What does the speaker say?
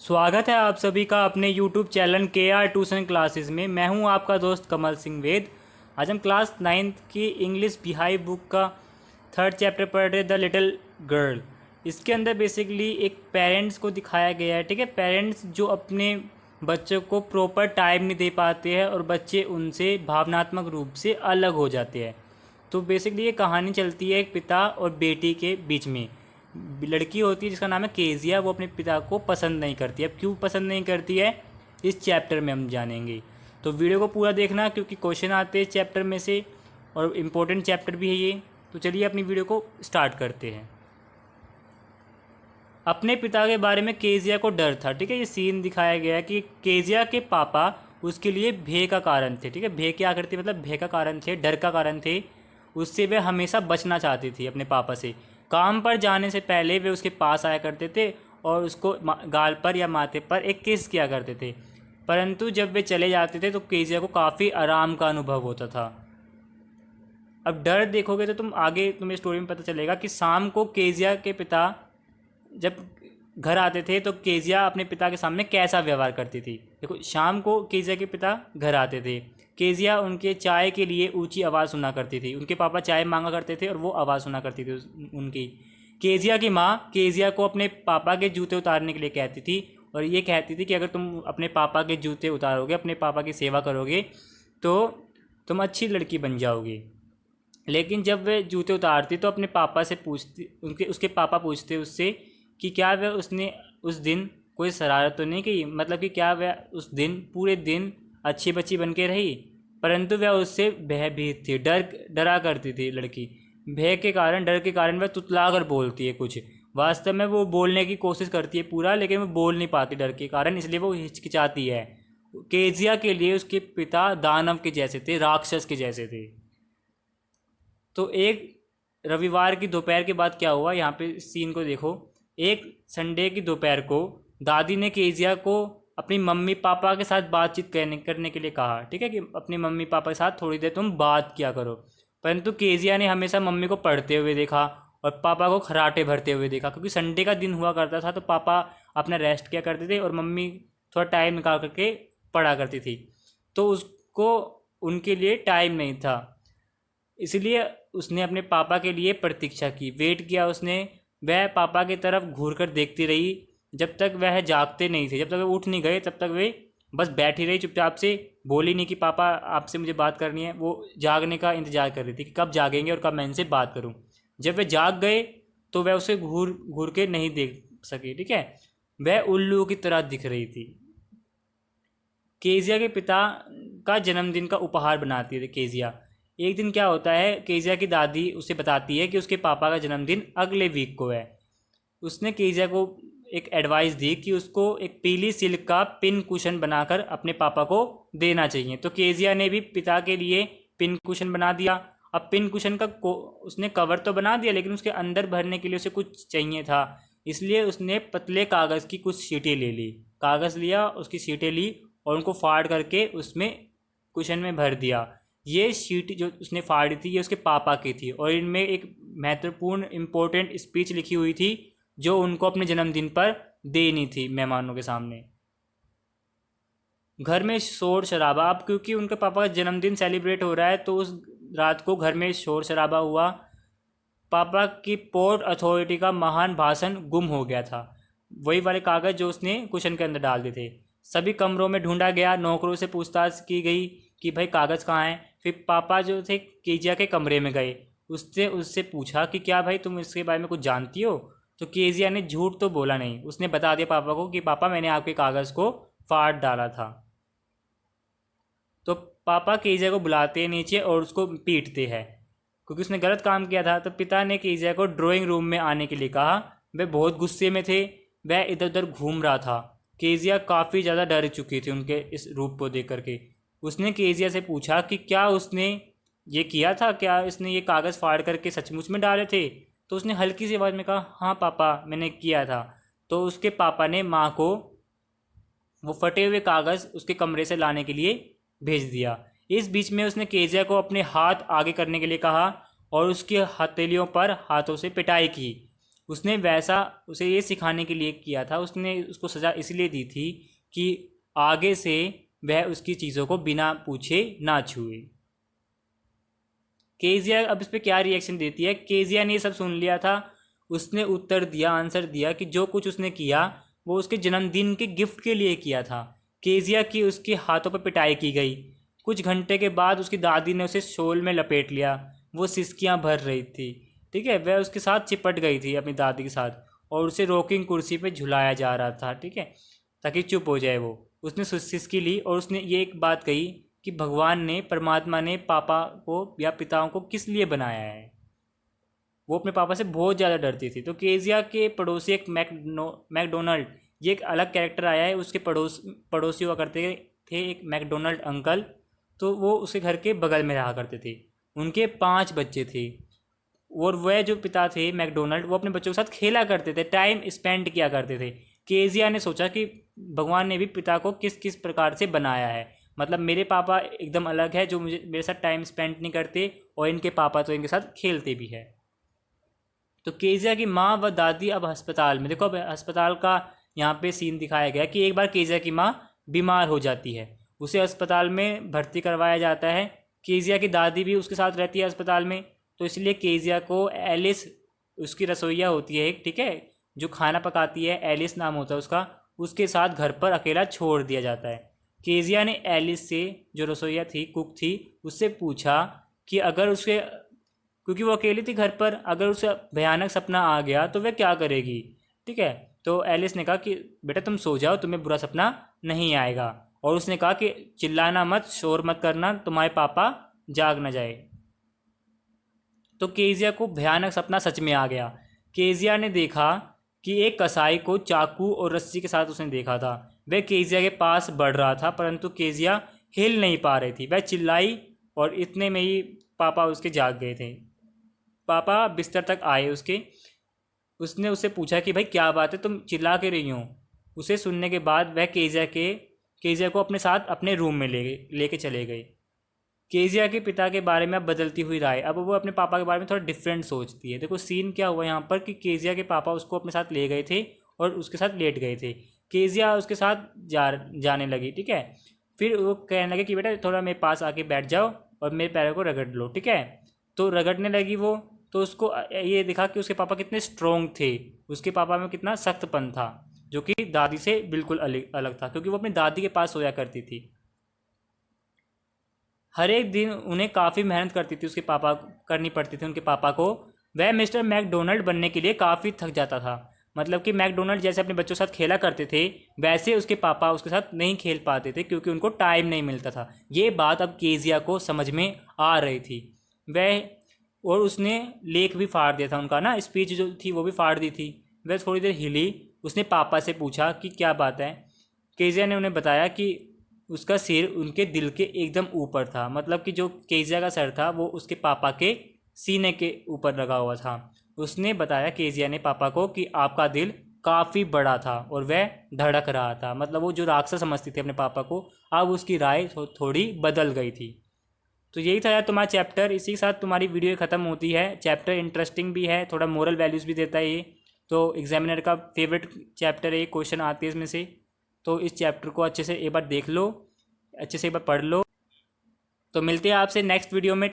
स्वागत है आप सभी का अपने YouTube channel KR tuition classes में। मैं हूं आपका दोस्त कमल सिंह वेद। आज हम क्लास 9th की इंग्लिश बिहाई बुक का 3rd चैप्टर पढ़ रहे, द लिटिल गर्ल। इसके अंदर बेसिकली एक पेरेंट्स को दिखाया गया है। ठीक है, पेरेंट्स जो अपने बच्चों को प्रॉपर टाइम नहीं दे पाते हैं और बच्चे उनसे भावनात्मक रूप से अलग हो जाते हैं। तो बेसिकली ये कहानी चलती है एक पिता और बेटी के बीच में। लड़की होती है जिसका नाम है केजिया, वो अपने पिता को पसंद नहीं करती है। अब क्यों पसंद नहीं करती है इस चैप्टर में हम जानेंगे, तो वीडियो को पूरा देखना क्योंकि क्वेश्चन आते हैं चैप्टर में से और इम्पोर्टेंट चैप्टर भी है ये। तो चलिए अपनी वीडियो को स्टार्ट करते हैं। अपने पिता के बारे में केजिया को डर था। ठीक है, ये सीन दिखाया गया है कि केजिया के पापा उसके लिए भय का कारण थे। ठीक है, भय क्या करती मतलब भय का कारण थे, डर का कारण थे। उससे वे हमेशा बचना चाहती थी अपने पापा से। काम पर जाने से पहले वे उसके पास आया करते थे और उसको गाल पर या माथे पर एक किस किया करते थे। परंतु जब वे चले जाते थे तो केजिया को काफ़ी आराम का अनुभव होता था। अब डर देखोगे तो तुम्हें स्टोरी में पता चलेगा कि शाम को केजिया के पिता जब घर आते थे तो केजिया अपने पिता के सामने कैसा व्यवहार करती थी। देखो, शाम को केजिया के पिता घर आते थे। केजिया उनके चाय के लिए ऊंची आवाज़ सुना करती थी। उनके पापा चाय मांगा करते थे और वो आवाज़ सुना करती थी उनकी। केजिया की माँ केजिया को अपने पापा के जूते उतारने के लिए कहती थी और ये कहती थी कि अगर तुम अपने पापा के जूते उतारोगे, अपने पापा की सेवा करोगे तो तुम अच्छी लड़की बन जाओगी। लेकिन जब वे जूते उतारती तो अपने पापा से पूछती, उसके पापा पूछते उससे कि क्या वह उसने उस दिन कोई शरारत तो नहीं की, मतलब कि क्या वह उस दिन पूरे दिन अच्छी बच्ची बन के रही। परंतु वह उससे भयभीत थी, डरा करती थी लड़की। भय के कारण, डर के कारण वह तुतला कर बोलती है कुछ। वास्तव में वो बोलने की कोशिश करती है पूरा, लेकिन वो बोल नहीं पाती डर के कारण, इसलिए वो हिचकिचाती है। केजिया के लिए उसके पिता दानव के जैसे थे, राक्षस के जैसे थे। तो एक रविवार की दोपहर के बाद क्या हुआ, यहाँ पे सीन को देखो। एक संडे की दोपहर को दादी ने केजिया को अपनी मम्मी पापा के साथ बातचीत करने के लिए कहा। ठीक है, कि अपनी मम्मी पापा के साथ थोड़ी देर तुम बात किया करो। परंतु केजिया ने हमेशा मम्मी को पढ़ते हुए देखा और पापा को खराटे भरते हुए देखा, क्योंकि संडे का दिन हुआ करता था तो पापा अपना रेस्ट किया करते थे और मम्मी थोड़ा टाइम निकाल करके पढ़ा करती थी। तो उसको उनके लिए टाइम नहीं था, इसलिए उसने अपने पापा के लिए प्रतीक्षा की, वेट किया उसने। वह पापा की तरफ घूर कर देखती रही जब तक वह जागते नहीं थे, जब तक वे उठ नहीं गए तब तक वे बस बैठी रही चुपचाप से। बोली नहीं कि पापा आपसे मुझे बात करनी है। वो जागने का इंतजार कर रही थी कि कब जागेंगे और कब मैं इनसे बात करूं। जब वे जाग गए तो वह उसे घूर घूर के नहीं देख सकी। ठीक है, वह उल्लू की तरह दिख रही थी। केजिया के पिता का जन्मदिन का उपहार बनाती है केजिया। एक दिन क्या होता है, केजिया की दादी उसे बताती है कि उसके पापा का जन्मदिन अगले वीक को है। उसने केजिया को एक एडवाइस दी कि उसको एक पीली सिल्क का पिन कुशन बनाकर अपने पापा को देना चाहिए। तो केजिया ने भी पिता के लिए पिन कुशन बना दिया। अब पिन कुशन का उसने कवर तो बना दिया, लेकिन उसके अंदर भरने के लिए उसे कुछ चाहिए था, इसलिए उसने पतले कागज़ की कुछ शीटें ले ली। कागज़ लिया, उसकी शीटें ली और उनको फाड़ करके उसमें कुशन में भर दिया। ये शीट जो उसने फाड़ी थी ये उसके पापा की थी और इनमें एक महत्वपूर्ण इम्पोर्टेंट स्पीच लिखी हुई थी जो उनको अपने जन्मदिन पर देनी थी मेहमानों के सामने। घर में शोर शराबा। अब क्योंकि उनके पापा का जन्मदिन सेलिब्रेट हो रहा है तो उस रात को घर में शोर शराबा हुआ। पापा की पोर्ट अथॉरिटी का महान भाषण गुम हो गया था, वही वाले कागज़ जो उसने कुशन के अंदर डाल दिए थे। सभी कमरों में ढूंढा गया, नौकरों से पूछताछ की गई कि भाई कागज़ कहाँ हैं। फिर पापा जो थे केजिया के कमरे में गए, उससे पूछा कि क्या भाई तुम इसके बारे में कुछ जानती हो। तो केजिया ने झूठ तो बोला नहीं, उसने बता दिया पापा को कि पापा मैंने आपके कागज़ को फाड़ डाला था। तो पापा केजिया को बुलाते हैं नीचे और उसको पीटते हैं क्योंकि उसने गलत काम किया था। तो पिता ने केजिया को ड्राइंग रूम में आने के लिए कहा। वे बहुत गुस्से में थे, वह इधर उधर घूम रहा था। केजिया काफ़ी ज़्यादा डर चुकी थी उनके इस रूप को देख करके। उसने केजिया से पूछा कि क्या उसने ये किया था, क्या इसने ये कागज़ फाड़ करके सचमुच में डाले थे। तो उसने हल्की सी आवाज़ में कहा, हाँ पापा मैंने किया था। तो उसके पापा ने माँ को वो फटे हुए कागज़ उसके कमरे से लाने के लिए भेज दिया। इस बीच में उसने केजिया को अपने हाथ आगे करने के लिए कहा और उसकी हथेलियों पर हाथों से पिटाई की। उसने वैसा उसे ये सिखाने के लिए किया था, उसने उसको सज़ा इसलिए दी थी कि आगे से वह उसकी चीज़ों को बिना पूछे ना छुए। केजिया अब इस पर क्या रिएक्शन देती है। केजिया ने ये सब सुन लिया था, उसने उत्तर दिया, आंसर दिया कि जो कुछ उसने किया वो उसके जन्मदिन के गिफ्ट के लिए किया था। केजिया की उसके हाथों पर पिटाई की गई। कुछ घंटे के बाद उसकी दादी ने उसे शोल में लपेट लिया, वो सिसकियां भर रही थी, ठीक है। वह उसके साथ चिपट गई थी अपनी दादी के साथ, और उसे रॉकिंग कुर्सी पे झुलाया जा रहा था, ठीक है, ताकि चुप हो जाए वो। उसने सिसकी ली और उसने ये एक बात कही कि भगवान ने, परमात्मा ने पापा को या पिताओं को किस लिए बनाया है। वो अपने पापा से बहुत ज़्यादा डरती थी। तो केजिया के पड़ोसी एक मैकडोनल्ड, ये एक अलग कैरेक्टर आया है। उसके पड़ोसी हुआ करते थे एक मैकडोनल्ड अंकल। तो वो उसके घर के बगल में रहा करते थे। उनके 5 बच्चे थे, और वह जो पिता थे मैकडोनल्ड, वो अपने बच्चों के साथ खेला करते थे, टाइम स्पेंड किया करते थे। केजिया ने सोचा कि भगवान ने भी पिता को किस किस प्रकार से बनाया है। मतलब मेरे पापा एकदम अलग है, जो मुझे मेरे साथ टाइम स्पेंड नहीं करते, और इनके पापा तो इनके साथ खेलते भी है। तो केजिया की माँ व दादी अब अस्पताल में, देखो अब अस्पताल का यहाँ पे सीन दिखाया गया कि एक बार केजिया की माँ बीमार हो जाती है, उसे अस्पताल में भर्ती करवाया जाता है। केजिया की दादी भी उसके साथ रहती है अस्पताल में। तो इसलिए केजिया को एलिस, उसकी रसोइया होती है एक, ठीक है, जो खाना पकाती है, एलिस नाम होता है उसका, उसके साथ घर पर अकेला छोड़ दिया जाता है। केजिया ने एलिस से, जो रसोइया थी, कुक थी, उससे पूछा कि अगर उसके, क्योंकि वो अकेली थी घर पर, अगर उसे भयानक सपना आ गया तो वह क्या करेगी, ठीक है। तो एलिस ने कहा कि बेटा तुम सो जाओ, तुम्हें बुरा सपना नहीं आएगा। और उसने कहा कि चिल्लाना मत, शोर मत करना, तुम्हारे पापा जाग ना जाए। तो केजिया को भयानक सपना सच में आ गया। केजिया ने देखा कि एक कसाई को चाकू और रस्सी के साथ उसने देखा था। वह केजिया के पास बढ़ रहा था, परंतु केजिया हिल नहीं पा रही थी। वह चिल्लाई, और इतने में ही पापा उसके जाग गए थे। पापा बिस्तर तक आए उसके। उसने उससे पूछा कि भाई क्या बात है, तुम चिल्ला के रही हो। उसे सुनने के बाद वह केजिया को अपने साथ अपने रूम में लेके चले गए। केजिया के पिता के बारे में अब बदलती हुई राय, अब वो अपने पापा के बारे में थोड़ा डिफरेंट सोचती है। देखो सीन क्या हुआ यहाँ पर कि केजिया के पापा उसको अपने साथ ले गए थे और उसके साथ लेट गए थे। केजिया उसके साथ जाने लगी, ठीक है। फिर वो कहने लगे कि बेटा थोड़ा मेरे पास आके बैठ जाओ और मेरे पैरों को रगड़ लो, ठीक है। तो रगड़ने लगी वो। तो उसको ये दिखा कि उसके पापा कितने स्ट्रोंग थे, उसके पापा में कितना सख्तपन था, जो कि दादी से बिल्कुल अलग था, क्योंकि वो अपनी दादी के पास सोया करती थी। हर एक दिन उन्हें काफ़ी मेहनत करती थी, उसके पापा करनी पड़ती थी उनके पापा को। वह मिस्टर मैकडोनल्ड बनने के लिए काफ़ी थक जाता था। मतलब कि मैकडोनल्ड जैसे अपने बच्चों के साथ खेला करते थे, वैसे उसके पापा उसके साथ नहीं खेल पाते थे, क्योंकि उनको टाइम नहीं मिलता था। ये बात अब केजिया को समझ में आ रही थी। वह, और उसने लेख भी फाड़ दिया था उनका ना, स्पीच जो थी वो भी फाड़ दी थी। वह थोड़ी देर हिली। उसने पापा से पूछा कि क्या बात है। केजिया ने उन्हें बताया कि उसका सिर उनके दिल के एकदम ऊपर था। मतलब कि जो केजिया का सर था वो उसके पापा के सीने के ऊपर लगा हुआ था। उसने बताया केजिया ने पापा को कि आपका दिल काफ़ी बड़ा था और वह धड़क रहा था। मतलब वो जो राक्षस समझती थी अपने पापा को, अब उसकी राय थोड़ी बदल गई थी। तो यही था यार तुम्हारा चैप्टर। इसी के साथ तुम्हारी वीडियो ख़त्म होती है। चैप्टर इंटरेस्टिंग भी है, थोड़ा मोरल वैल्यूज़ भी देता है ये। तो एग्जामिनर का फेवरेट चैप्टर है, क्वेश्चन आते हैं इसमें से। तो इस चैप्टर को अच्छे से एक बार देख लो, अच्छे से एक बार पढ़ लो। तो मिलते हैं आपसे नेक्स्ट वीडियो में।